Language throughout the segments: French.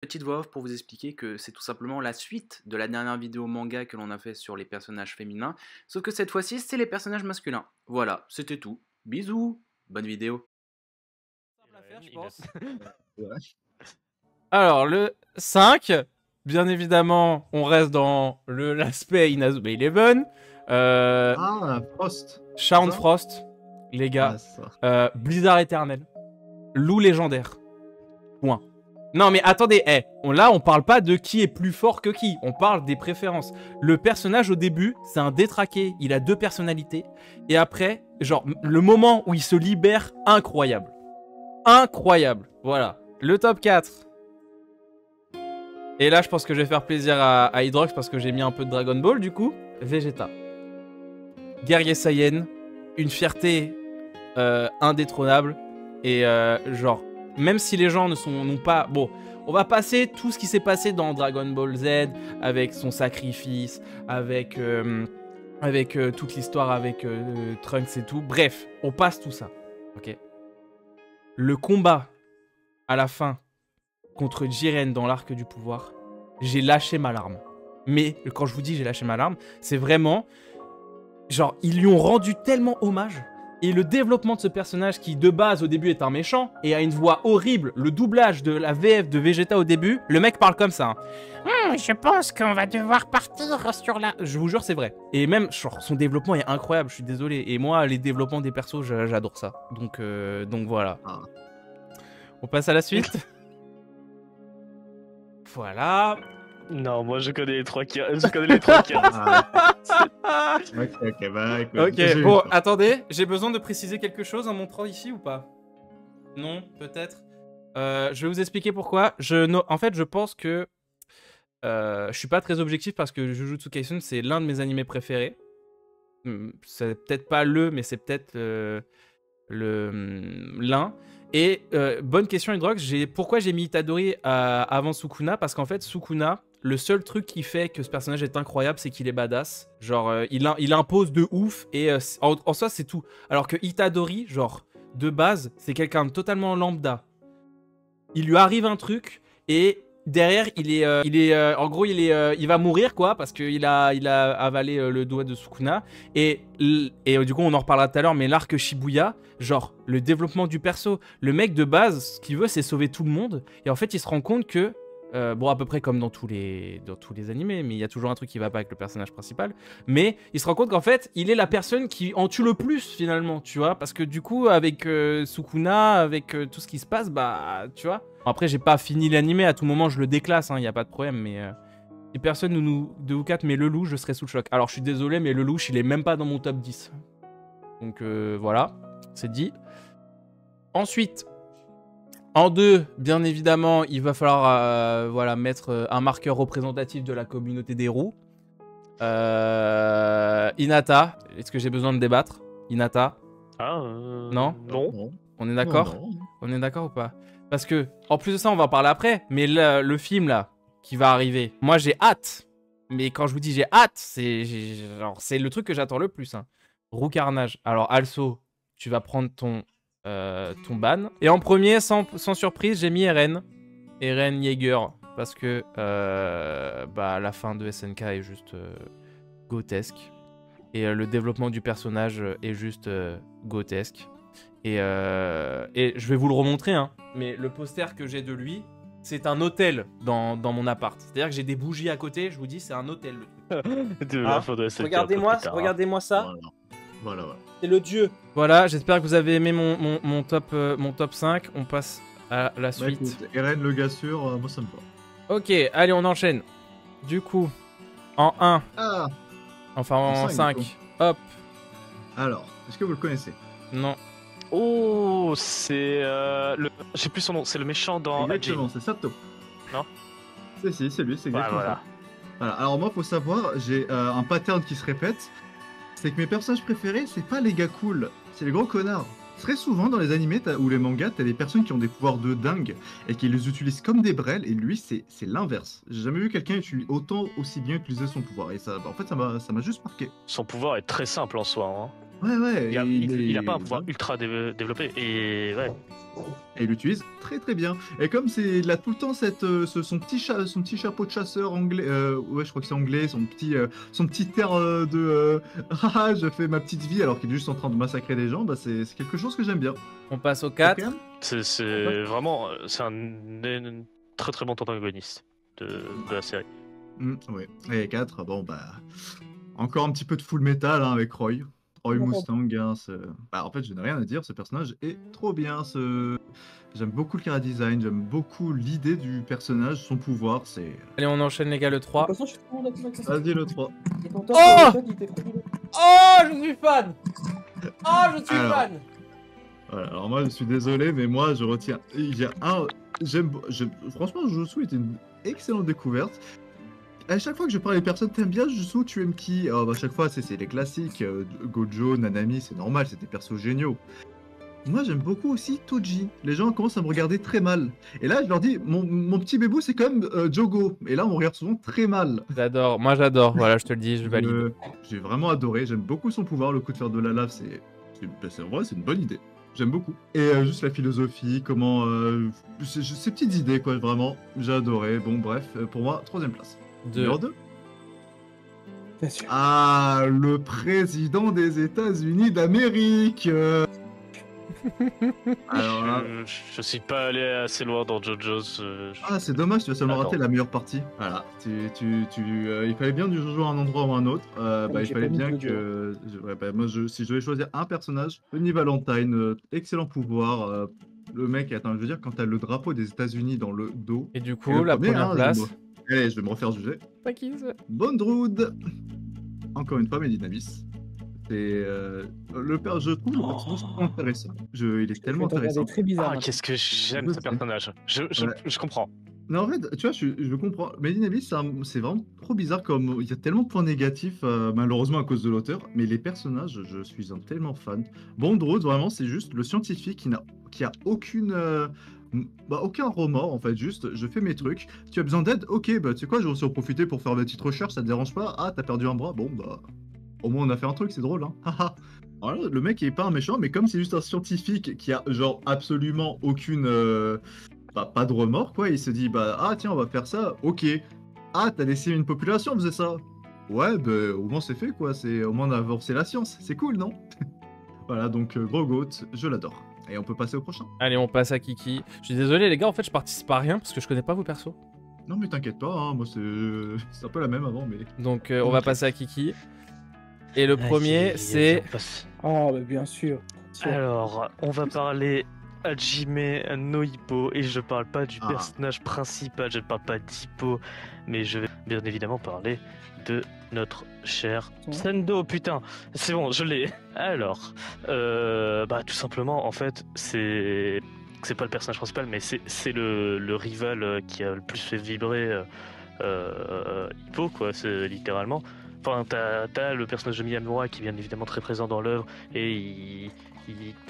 Petite voix off pour vous expliquer que c'est tout simplement la suite de la dernière vidéo manga que l'on a fait sur les personnages féminins, sauf que cette fois-ci, c'est les personnages masculins. Voilà, c'était tout. Bisous, bonne vidéo. Simple à faire, je pense. Ouais. Alors, le 5, bien évidemment, on reste dans l'aspect Inazuma Eleven. Ah, Frost. Shaun ça Frost, les gars. Ah, ça. Blizzard éternel. Loup légendaire. Point. Non mais attendez, là on parle pas de qui est plus fort que qui, on parle des préférences. Le personnage au début, c'est un détraqué, il a 2 personnalités. Et après, genre, le moment où il se libère, incroyable. Incroyable, voilà. Le top 4. Et là je pense que je vais faire plaisir à Hydrox parce que j'ai mis un peu de Dragon Ball du coup. Vegeta. Guerrier Saiyan, une fierté indétrônable. Et genre... Même si les gens n'ont pas... Bon, on va passer tout ce qui s'est passé dans Dragon Ball Z, avec son sacrifice, avec toute l'histoire avec Trunks et tout. Bref, on passe tout ça, ok. Le combat, à la fin, contre Jiren dans l'arc du pouvoir, j'ai lâché ma larme. Mais quand je vous dis j'ai lâché ma larme, c'est vraiment... Genre, ils lui ont rendu tellement hommage... Et le développement de ce personnage qui, de base, au début, est un méchant et a une voix horrible, le doublage de la VF de Vegeta au début, le mec parle comme ça. Je pense qu'on va devoir partir sur la... Je vous jure, c'est vrai. Et même, genre, son développement est incroyable, je suis désolé. Et moi, les développements des persos, j'adore ça. Donc voilà. Ah. On passe à la suite. Voilà. Non, moi je connais les 3 quarts. Je connais les 3 quarts. Ah, ok, bah écoute. Ok, bon, attendez, j'ai besoin de préciser quelque chose en montrant ici ou pas? Non, peut-être. Je vais vous expliquer pourquoi. En fait, je pense que je suis pas très objectif parce que Jujutsu Kaisen, c'est l'un de mes animés préférés. C'est peut-être pas mais c'est peut-être l'un. Et bonne question, Hydrox, pourquoi j'ai mis Itadori avant Sukuna? Parce qu'en fait, Sukuna, le seul truc qui fait que ce personnage est incroyable, c'est qu'il est badass. Genre, il impose de ouf et en soi, c'est tout. Alors que Itadori, genre, de base, c'est quelqu'un de totalement lambda. Il lui arrive un truc et derrière, en gros, il va mourir, quoi, parce qu'il a avalé le doigt de Sukuna. Et du coup, on en reparlera tout à l'heure, mais l'arc Shibuya, genre, le développement du perso, le mec de base, ce qu'il veut, c'est sauver tout le monde. Et en fait, il se rend compte que, bon, à peu près comme dans tous les animés, mais il y a toujours un truc qui va pas avec le personnage principal. Mais il se rend compte qu'en fait, il est la personne qui en tue le plus, finalement, tu vois. Parce que du coup, avec Sukuna, avec tout ce qui se passe, bah, tu vois. Après, j'ai pas fini l'animé, à tout moment, je le déclasse, il y a pas de problème, mais... si personne de vous quatre met Lelouch, je serai sous le choc. Alors, je suis désolé, mais Lelouch, il est même pas dans mon top 10. Donc, voilà, c'est dit. Ensuite... En 2, bien évidemment, il va falloir voilà, mettre un marqueur représentatif de la communauté des roues. Hinata, est-ce que j'ai besoin de débattre? Hinata? Non? Non. On est d'accord? Non. On est d'accord ou pas? Parce que, en plus de ça, on va en parler après, mais le film là, qui va arriver, moi j'ai hâte. Mais quand je vous dis j'ai hâte, c'est le truc que j'attends le plus. Hein. Roux Carnage. Alors, Also, tu vas prendre ton ban. Et en premier, sans surprise, j'ai mis Eren. Eren Yeager. Parce que bah, la fin de SNK est juste grotesque. Et le développement du personnage est juste grotesque. Et je vais vous le remontrer, hein. Mais le poster que j'ai de lui, c'est un hôtel dans mon appart. C'est-à-dire que j'ai des bougies à côté, je vous dis, c'est un hôtel. Regardez-moi ça. Voilà. C'est le dieu. Voilà, j'espère que vous avez aimé mon top 5. On passe à la suite. Écoute, Eren, le gars sûr, moi ça me va. Ok, allez, on enchaîne. Du coup, en 1. Ah. Enfin, en 5. Hop. Alors, est-ce que vous le connaissez? Non. Oh, c'est je sais plus son nom, c'est le méchant dans Exactement, c'est Sato. Non? Si, c'est lui, c'est exactement voilà. ça. Voilà. Alors moi, faut savoir, j'ai un pattern qui se répète. C'est que mes personnages préférés, c'est pas les gars cool, c'est les gros connards. Très souvent dans les animés ou les mangas, t'as des personnes qui ont des pouvoirs de dingue et qui les utilisent comme des brels, et lui, c'est l'inverse. J'ai jamais vu quelqu'un aussi bien utiliser son pouvoir, et ça, bah, en fait, ça m'a juste marqué. Son pouvoir est très simple en soi. Hein. Ouais, Il a pas un est- pouvoir ultra développé. Et ouais. Et il l'utilise très très bien. Et comme il a tout le temps son petit chapeau de chasseur anglais, ouais je crois que c'est anglais, son petit air haha je fais ma petite vie alors qu'il est juste en train de massacrer des gens, bah c'est quelque chose que j'aime bien. On passe au 4. Quatrième. C'est vraiment. C'est un très très bon antagoniste de la série. Ouais. Et 4, bon bah encore un petit peu de full metal hein, avec Roy. Roy Mustang, hein, bah, en fait je n'ai rien à dire, ce personnage est trop bien. J'aime beaucoup le chara design, j'aime beaucoup l'idée du personnage, son pouvoir, c'est... Allez, on enchaîne les gars, le 3. De toute façon, je suis tout le monde d'accord avec ça. Vas-y le 3. Et pourtant, Oh sur le chat, il était fabuleux. Oh, je suis fan. Oh, je suis Alors. fan. Voilà, alors moi je suis désolé, mais moi je retiens. Il y a un. Franchement, Jujutsu est une excellente découverte. À chaque fois que je parle à des personnes, t'aimes bien Jujutsu, tu aimes qui? Alors, à chaque fois, c'est les classiques. Gojo, Nanami, c'est normal, c'est des persos géniaux. Moi j'aime beaucoup aussi Toji. Les gens commencent à me regarder très mal. Et là, je leur dis, mon petit bébou, c'est quand même Jogo. Et là, on me regarde souvent très mal. J'adore, moi j'adore, voilà, je te le dis, je valide. J'ai vraiment adoré, j'aime beaucoup son pouvoir, le coup de faire de la lave, c'est vrai, c'est une bonne idée. J'aime beaucoup. Et juste la philosophie, comment... ces petites idées, quoi, vraiment, j'ai adoré. Bon, bref, pour moi, 3ème place. Numéro 2. Bien sûr. Ah, le président des États-Unis d'Amérique. Alors là... Je suis pas allé assez loin dans JoJo's. Ah, c'est dommage, tu vas seulement Attends. rater la meilleure partie. Voilà, il fallait bien du Jojo à un endroit ou à un autre. Il j'ai fallait pas mis bien Jojo. que... moi, si je devais choisir un personnage, Tony Valentine, excellent pouvoir. Le mec, attends, je veux dire, quand t'as le drapeau des États-Unis dans le dos... Et du Et coup, le la premier, première hein, place. Allez, je vais me refaire juger. Pas qui c'est. Bondrood. Encore une fois, Medinavis. C'est le père, je trouve le personnage trop intéressant. Il est tellement Je vais te regarder intéressant. très bizarre. Ah, maintenant. qu'est-ce que j'aime Je ce sais. personnage. Ouais. Je comprends. Non, en fait, tu vois, je comprends. Medinavis, c'est vraiment trop bizarre comme il y a tellement de points négatifs, malheureusement à cause de l'auteur. Mais les personnages, je suis un tellement fan. Bondrood, vraiment, c'est juste le scientifique qui a aucune. Aucun remords en fait, juste je fais mes trucs. Tu as besoin d'aide? Ok, bah tu sais quoi, je vais aussi en profiter pour faire des petites recherches, ça te dérange pas? Ah, t'as perdu un bras? Bon, bah au moins on a fait un truc, c'est drôle, hein. Haha. Voilà, le mec il est pas un méchant, mais comme c'est juste un scientifique qui a genre absolument aucune. Pas de remords quoi, il se dit bah ah tiens, on va faire ça, ok. Ah, t'as laissé une population faisait ça? Ouais, bah au moins c'est fait quoi, au moins on a avancé la science, c'est cool, non? Voilà, donc gros goat, je l'adore. Et on peut passer au prochain. Allez, on passe à Kiki. Je suis désolé les gars, en fait je participe à rien parce que je connais pas vos persos. Non mais t'inquiète pas, hein, moi c'est un peu la même avant, mais... Donc on va passer à Kiki. Et le premier c'est... Ah, bah, bien sûr. Alors, on va parler Hajime no Ippo, et je parle pas du Ah. personnage principal, je ne parle pas d'Hippo, mais je vais bien évidemment parler de notre cher Sendo. Putain, c'est bon, je l'ai. Alors, tout simplement, en fait, c'est pas le personnage principal, mais c'est le rival qui a le plus fait vibrer Hippo, quoi, c'est littéralement. Enfin, t'as le personnage de Miyamura qui est bien évidemment très présent dans l'œuvre, et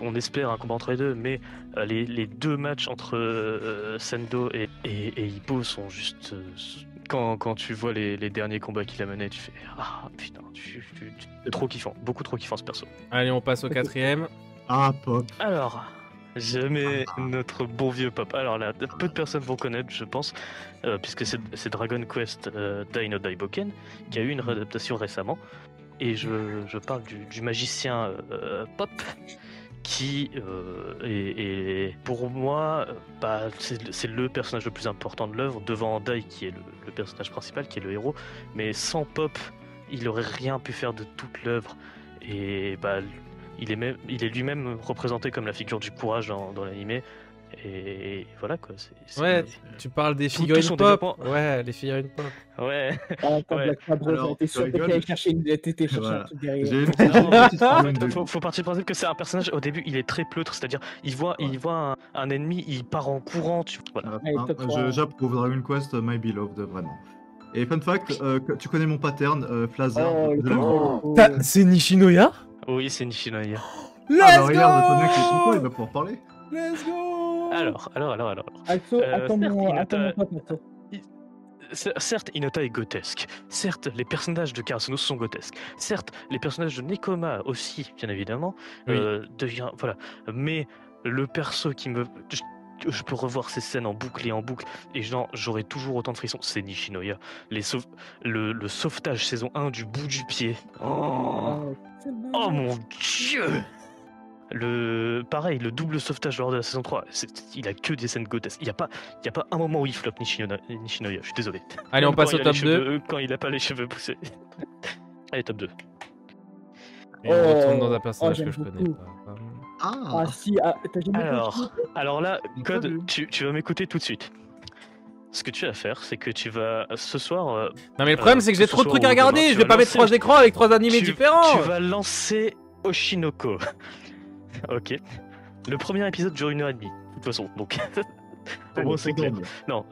on espère un combat entre les deux, mais les deux matchs entre Sendo et Hippo sont juste... quand tu vois les derniers combats qu'il a menés, tu fais « Ah putain, trop kiffant, beaucoup trop kiffant ce perso ». Allez, on passe au 4ème. Ah, Pop. Alors, je mets notre bon vieux Pop. Alors là, peu de personnes vont connaître, je pense, puisque c'est Dragon Quest Dai no Daiboken, qui a eu une réadaptation récemment. Et je parle du magicien Pop, qui est pour moi, c'est le personnage le plus important de l'œuvre, devant Dai, qui est le personnage principal, qui est le héros. Mais sans Pop, il aurait rien pu faire de toute l'œuvre. Et il est lui-même représenté comme la figure du courage dans l'anime. Et voilà quoi. Ouais, tu parles des Tout figurines son pop. développement. Ouais, les figurines pop. Ouais. Attends, Ouais. Black Fabro, Alors, t'es tu sûr que rigoles. t'allais chercher t'étais chercher Voilà. un truc derrière. J'ai une Non, petite en seconde de- fait, faut partir du principe que c'est un personnage, au début, il est très pleutre, c'est-à-dire, il voit un ennemi, il part en courant, voilà. Allez, top 3. J'approuve Dragon Quest, My Beloved, vraiment. Et fun fact, tu connais mon pattern, Flazar. Oh, le je l'aime beaucoup. top. C'est Nishinoya? Oui, c'est Nishinoya. Ah bah regarde, le mec, il va pouvoir parler. Let's go! Alors. Alto, attends mon certes, pote, Alto. certes, Hinata est grotesque. Certes, les personnages de Karasuno sont grotesques. Certes, les personnages de Nekoma aussi, bien évidemment, Oui. devient voilà. Mais le perso qui me, je peux revoir ces scènes en boucle et en boucle, et j'aurai toujours autant de frissons. C'est Nishinoya. Le sauvetage saison 1 du bout du pied. Oh, oh mon dieu! Pareil, le double sauvetage lors de la saison 3, il a que des scènes grotesques. Il y a pas un moment où il flop Nishinoya, je suis désolé. Allez, on Même passe quand au il a top les 2. cheveux- quand il a pas les cheveux poussés. Allez, top 2. Et on retourne dans un Oh, personnage j'aime que je connais beaucoup. pas. Ah, Ah si, t'as jamais Alors là, J'ai pas vu. Code, tu vas m'écouter tout de suite. Ce que tu vas faire, c'est que tu vas, ce soir, Non, mais le problème, c'est que j'ai ce trop de soir trucs à ou regarder. demain, Je tu vais vas pas mettre lancer- 3 écrans avec 3 animés tu différents. vas lancer Oshinoko. Ok. Le premier épisode dure 1h30, de toute façon, donc... Au moins, c'est clair. Non,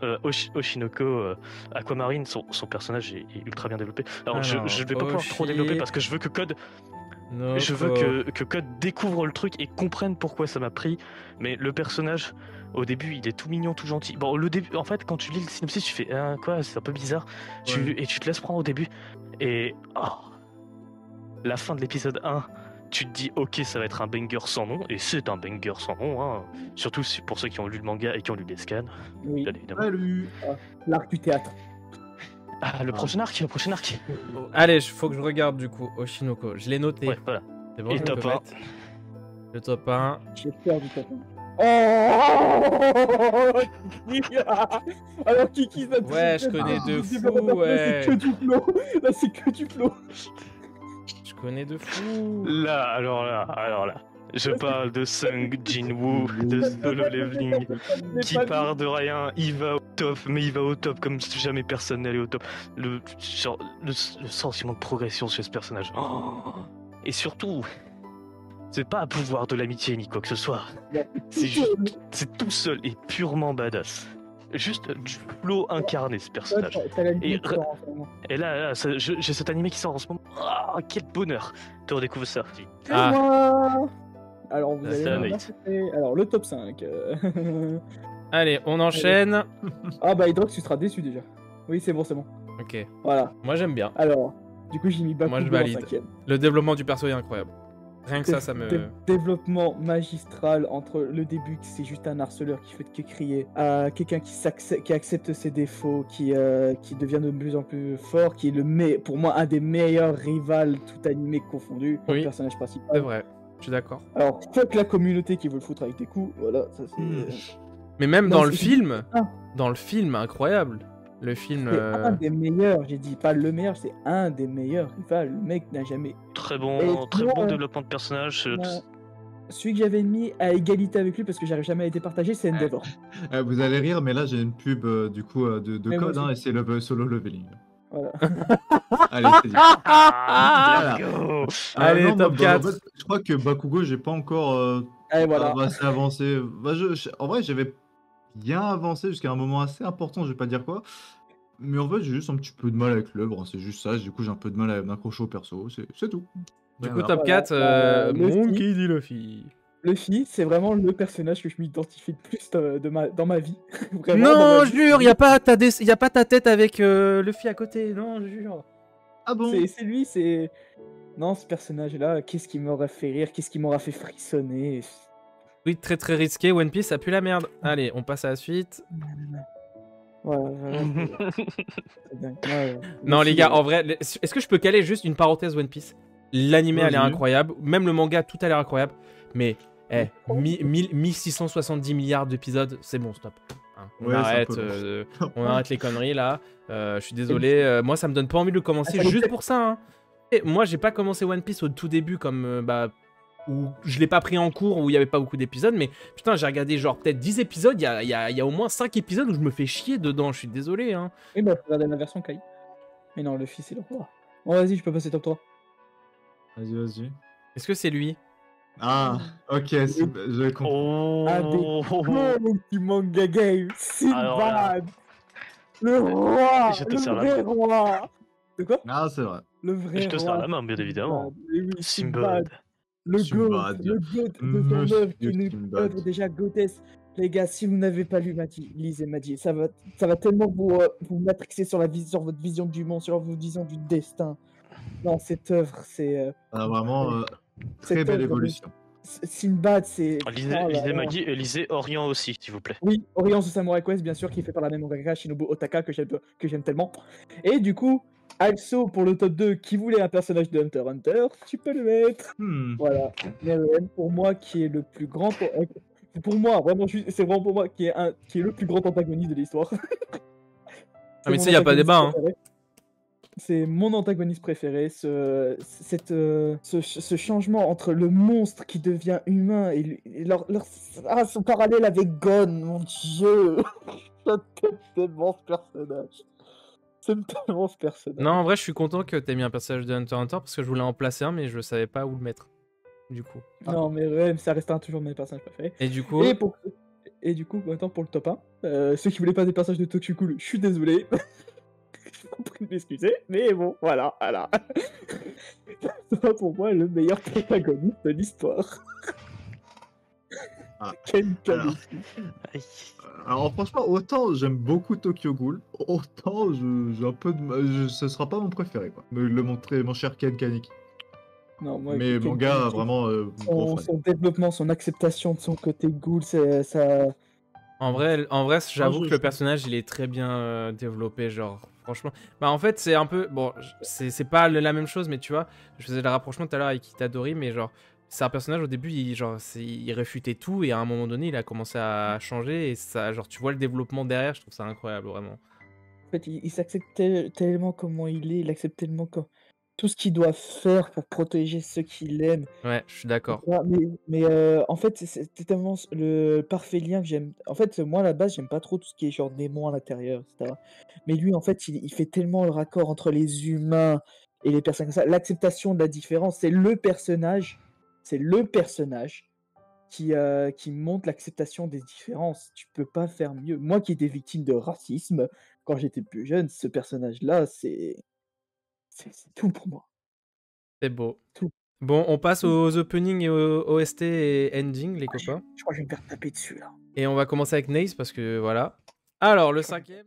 Oshinoko, Aquamarine, son personnage est ultra bien développé. Alors, je vais pas pouvoir trop développer parce que je veux que Code, que Code découvre le truc et comprenne pourquoi ça m'a pris. Mais le personnage, au début, il est tout mignon, tout gentil. Bon, le début, en fait, quand tu lis le synopsis, tu fais quoi, c'est un peu bizarre. Et tu te laisses prendre au début. Et la fin de l'épisode 1, tu te dis ok, ça va être un banger sans nom, et c'est un banger sans nom, hein. Surtout pour ceux qui ont lu le manga et qui ont lu les scans, Oui, bien évidemment. Salut. l'arc du théâtre. Ah, le prochain arc. Allez, faut que je regarde du coup Oshinoko. Je l'ai noté. Ouais, voilà. C'est bon, Et je top peux 1. mettre. Le top 1. J'ai peur du top 1. Oh alors Kiki, ça te Ouais, je connais de fou, ouais. C'est que du flow. Là, c'est que du flow. Je connais de fou. Là, alors là. Je parle de Sung Jin-woo, de Solo Leveling, qui part de rien, il va au top, mais il va au top comme jamais personne n'est allé au top. Le sentiment de progression chez ce personnage. Oh. Et surtout, c'est pas un pouvoir de l'amitié ni quoi que ce soit. C'est tout seul et purement badass. Juste du flow incarné, ce personnage. Et là, j'ai cet animé qui sort en ce moment. Ah, quel bonheur de redécouvrir ça. Alors, vous allez Ça, me Nate. faire- Alors, le top 5. Allez, on enchaîne. Ah bah, Hydrox, tu seras déçu déjà. Oui, c'est bon. Ok. Voilà. Moi, j'aime bien. Alors, du coup, j'ai mis Bakugo Moi, je en valide. 5ème. Le développement du perso est incroyable. Rien que ça me. Développement magistral entre le début, que c'est juste un harceleur qui fait que crier, à quelqu'un qui accepte ses défauts, qui devient de plus en plus fort, qui est pour moi un des meilleurs rivals tout animé confondu, Oui. le personnage principal. C'est vrai. Je suis d'accord. Alors, fuck la communauté qui veut le foutre avec des coups, voilà, ça c'est... Mais même Non, dans le c'est- film, Ah. incroyable. Le film. C'est un des meilleurs, j'ai dit pas le meilleur, c'est un des meilleurs rivals. Le mec n'a jamais... Très Et bon sinon, développement de personnage. Celui que j'avais mis à égalité avec lui parce que j'arrive jamais à être partagé, c'est Endeavor. Vous allez rire, mais là j'ai une pub du coup de Mais moi code, hein, aussi. et c'est le solo leveling. Voilà. Allez, c'est dit. Ah, let's go. Allez, non, top bah, 4. en fait, je crois que Bakugo, j'ai pas encore Et voilà. assez avancé. Bah, en vrai, j'avais bien avancé jusqu'à un moment assez important, je vais pas dire quoi. Mais en fait, j'ai juste un petit peu de mal avec l'œuvre, hein, c'est juste ça. Du coup, j'ai un peu de mal à m'accrocher au perso, c'est tout. Du coup, Voilà. top 4, Luffy. Monkey D. Luffy. Luffy, c'est vraiment le personnage que je m'identifie le plus dans ma vie. Vraiment, dans Non, ma je vie. jure, y a pas ta tête avec Luffy à côté. Non, je jure. Ah bon? C'est lui, c'est... Non, ce personnage-là, qu'est-ce qui m'aurait fait rire, qu'est-ce qui m'aurait fait frissonner. Oui, très très risqué. One Piece, ça pue la merde. Allez, on passe à la suite. Ouais, c'est dingue. Ouais. Non, Luffy, les gars, en vrai, est-ce que je peux caler juste une parenthèse One Piece? L'animé a l'air Vas-y. incroyable. Même le manga, tout a l'air incroyable. Mais, 1670 milliards d'épisodes, c'est bon, stop. Hein, on Ouais, c'est un arrête, peu on arrête les conneries là. Je suis désolé. Moi, ça me donne pas envie de le commencer juste pour ça. Hein. Et moi, j'ai pas commencé One Piece au tout début comme où je l'ai pas pris en cours, où il y avait pas beaucoup d'épisodes, mais putain, j'ai regardé genre peut-être 10 épisodes, il y a au moins 5 épisodes où je me fais chier dedans, je suis désolé. Hein. Oui, bah, faut regarder la version Kai. Mais non, Luffy, c'est le roi. Bon, vas-y, je peux passer top 3. Vas-y. Est-ce que c'est lui? Ah, ok, je comprends. Gros du manga game, Alors là. Sinbad. Le roi, Je te le serre la vrai roi. De quoi? Ah, c'est vrai. Le vrai Je te roi. serre la main, bien évidemment. Eh oui, Sinbad. Le GOAT Sinbad. de son Monsieur œuvre, qui est une Sinbad. œuvre déjà grotesque. Les gars, si vous n'avez pas lu Madi, lisez Madi. Ça va tellement vous matrixer sur votre vision du monde, sur votre vision du destin. Non, cette œuvre, c'est. Vraiment, très cette belle œuvre, évolution. Sinbad, c'est. Lisez, oh là lisez là. Maggie et lisez Orient aussi, s'il vous plaît. Oui, Orient the Samurai Quest, bien sûr, qui est fait par la même mangaka Shinobu Otaka que j'aime tellement. Et du coup, also pour le top 2, qui voulait un personnage de Hunter x Hunter, tu peux le mettre. Voilà. Meren, pour moi, qui est le plus grand. Pour moi, vraiment, c'est vraiment pour moi qui est le plus grand antagoniste de l'histoire. Ah, mais ça, y a pas débat. Hein. C'est mon antagoniste préféré, ce changement entre le monstre qui devient humain et son parallèle avec Gon, mon dieu. J'aime tellement ce personnage. J'aime tellement ce personnage. Non, en vrai, je suis content que t'aies mis un personnage de Hunter x Hunter parce que je voulais en placer un, mais je savais pas où le mettre. Du coup. Non, mais ouais, ça restera toujours mes personnages préférés. Et du coup. Et du coup, maintenant pour le top 1, ceux qui voulaient pas des personnages de Tokyo Ghoul, je suis désolé. Je vous prie de m'excuser, mais bon, voilà. C'est pas pour moi le meilleur protagoniste de l'histoire. Ken Kabuki. Alors franchement, autant j'aime beaucoup Tokyo Ghoul, autant j'ai un peu de... ce sera pas mon préféré, quoi. Me le montrer, mon cher Ken Kaneki. Non, moi, mais mon gars, vraiment... son développement, son acceptation de son côté Ghoul, ça... En vrai, j'avoue que le personnage, il est très bien développé, genre, franchement. Bah, en fait, c'est un peu... Bon, c'est pas la même chose, mais tu vois, je faisais le rapprochement tout à l'heure avec Itadori, mais genre, c'est un personnage, au début, il réfutait tout, et à un moment donné, il a commencé à changer, et ça, genre, tu vois le développement derrière, je trouve ça incroyable, vraiment. En fait, il s'accepte tellement comment il est, il accepte tellement tout ce qu'il doit faire pour protéger ceux qu'il aime. Ouais, je suis d'accord. Mais en fait, c'est tellement le parfait lien que j'aime. En fait, moi, à la base, j'aime pas trop tout ce qui est genre démon à l'intérieur, etc. Mais lui, en fait, il fait tellement le raccord entre les humains et les personnes comme ça. L'acceptation de la différence, c'est le personnage qui montre l'acceptation des différences. Tu peux pas faire mieux. Moi qui étais victime de racisme quand j'étais plus jeune, ce personnage-là, c'est tout pour moi. C'est beau. Tout. Bon, on passe aux openings et aux OST et ending, les copains. Je crois que je vais me faire taper dessus, là. Et on va commencer avec Naze, parce que voilà. Alors, le cinquième...